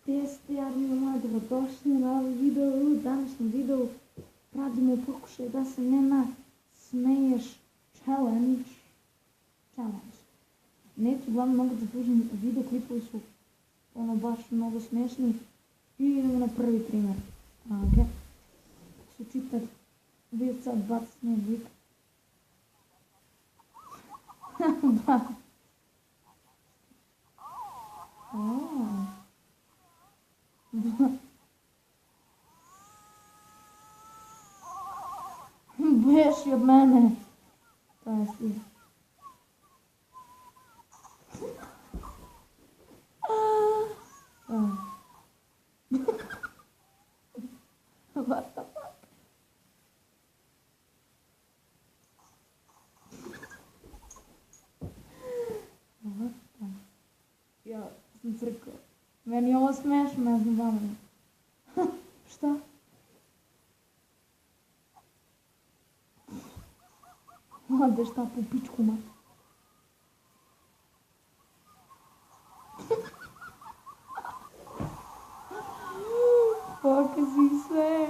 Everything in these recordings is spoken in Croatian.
Jeste, Armino moja, dobrodošli na ovaj video. U današnjem videu radimo pokušaj da se ne nasmeješ challenge. Neću uglavnom mogu da dužim video, klipovi su baš mnogo smiješni. I idemo na prvi primjer. Ok. Su čitati bio sad bacanje lik. Beši od mene. To je svi. What the fuck? What the? Ja sam crkao. Meni je ovo smešno, ja znam vama. Šta? Ode šta po pičku mat. Pokazi sve.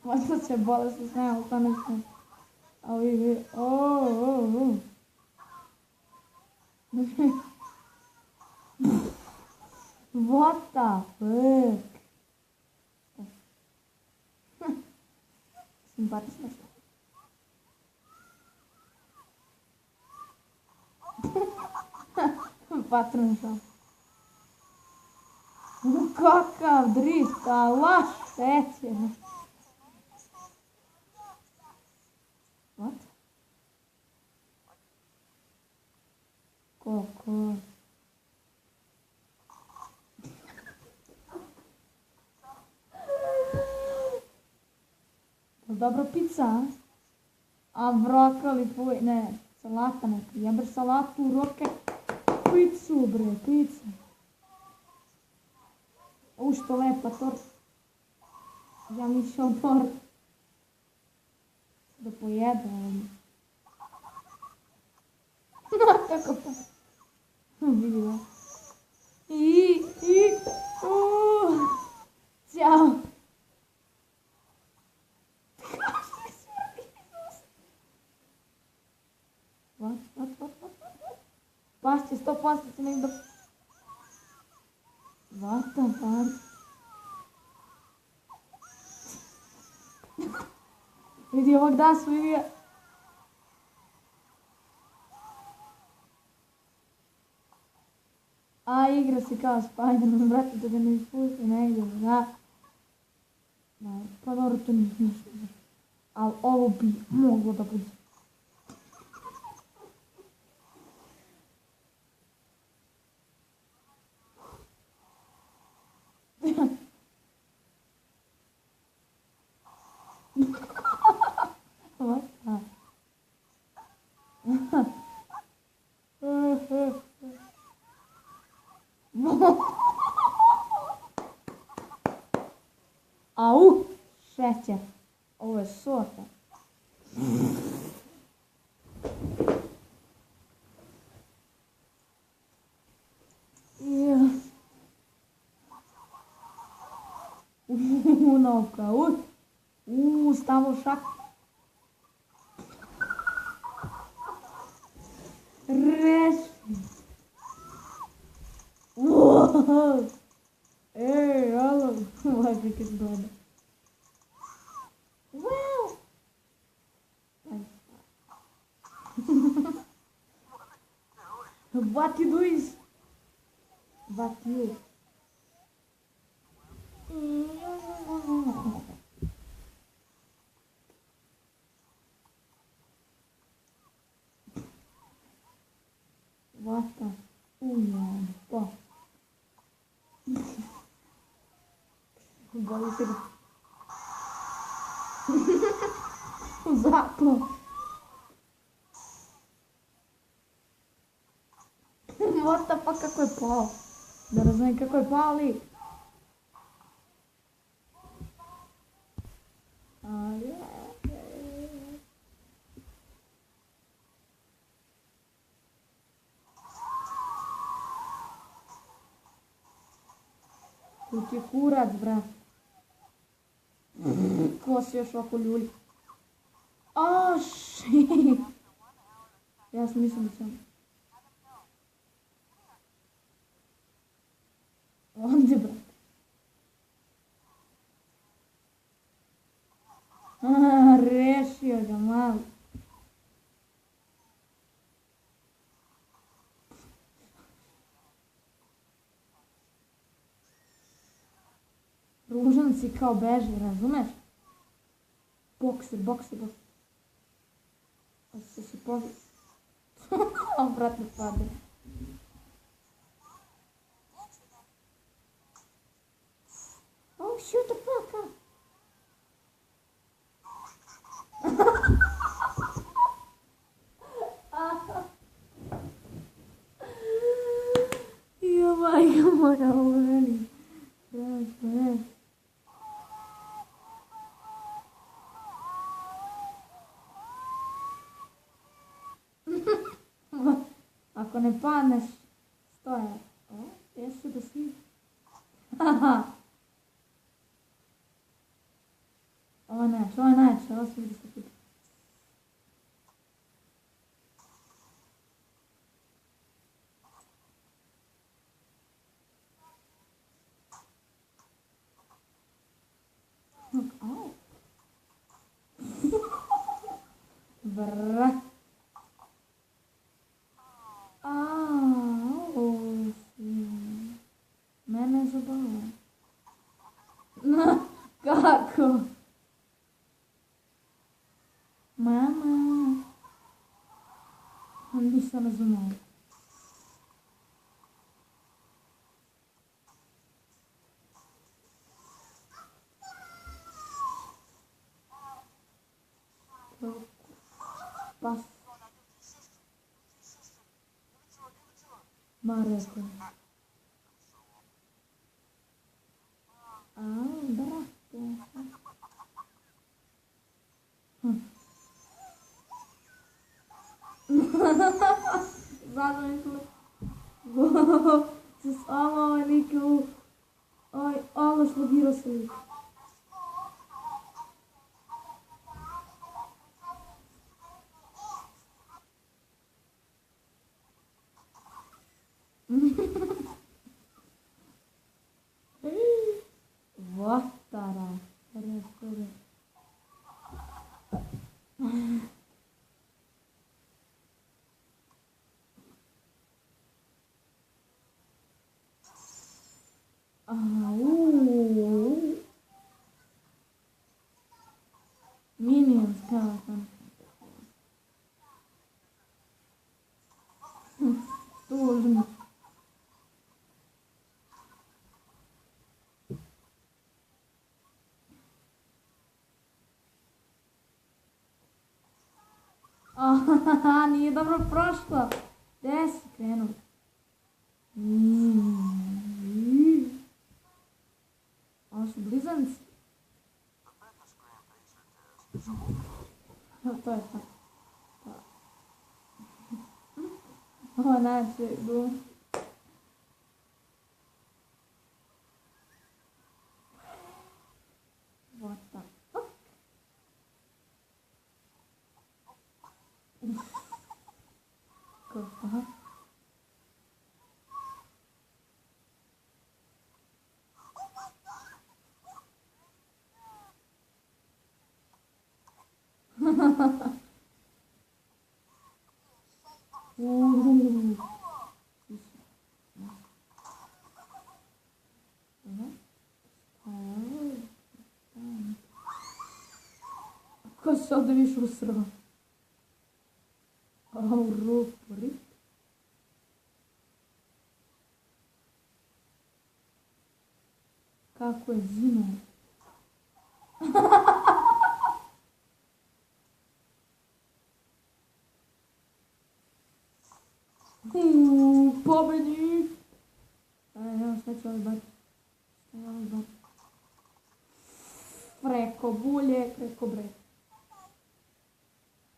Možda će bolesno smijem, ostane smijem. Ali What the fuck? Simpatično što. Patron šal. Kakav drift, a laš šeće. What? Kako? Dobra pizza, a brokoli, ne, salata neka, jeber salatu, roke, pizzu bre, pizza. Što lepa tort. Ja mišao tort. Da pojedem. Tako pa. Vidi da. Ćao. What? Pašće 100% će nekdo... What the fuck? Vidi ovog da su i ja. A igra se kao Spider-Man, brate, da ga ne ispusti negdje, da. Pa dobro, to nije ništa. Ali ovo bi moglo da bude. What the? Au, šećer. Ovo je sorta. Knockout. Stavo šak. Reši. Ej, alo. Ovaj prike se gleda. Wow. What you doing? What you? What the? Pa. Boli se ga. Zato. What the fuck, kako je pao? Da razumijem kako je pao lik. Tu ti je kurac, brat. Ko si još oko ljulji? Oh, shit. Ja sam mislim da sam... Ovdje, brat. Rešio ga malo. Ružan si kao beži, razumeš? Bokser. A se si pozit. O, brat, ne pade. Oh, shoot the fuck up. Jo, majka moja, ovo meni. Brat. Ako ne padneš, stoje. O, jesu da svi. Haha. Ovo je najče, ovo se vidi što kuda. Au. Brat. Mene je zabavio. Kako? Mama. Nisam razumela. Pas. Ma rekao. Brate. Zamišljam. Ovo je liku. Ovo slogirao se lik. Vatara. Minions, skeleton. Tužno. Nije dobro prošlo. Gdje si krenuo? Ovo su blizanci. To je to. Ovo je najče gum. What the fuck? Aha. Ko se ovdje više usrao? U rupu, rip. Kako je zima. Pobednik! Evo, šta će ovaj bati? Preko bulje, preko breg.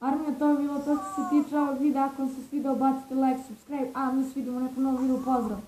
Armija, to je bilo to što se tiče ovog videa. Ako vam se svidio, bacite like, subscribe, a mi se vidimo u nekom novom videu. Pozdrav!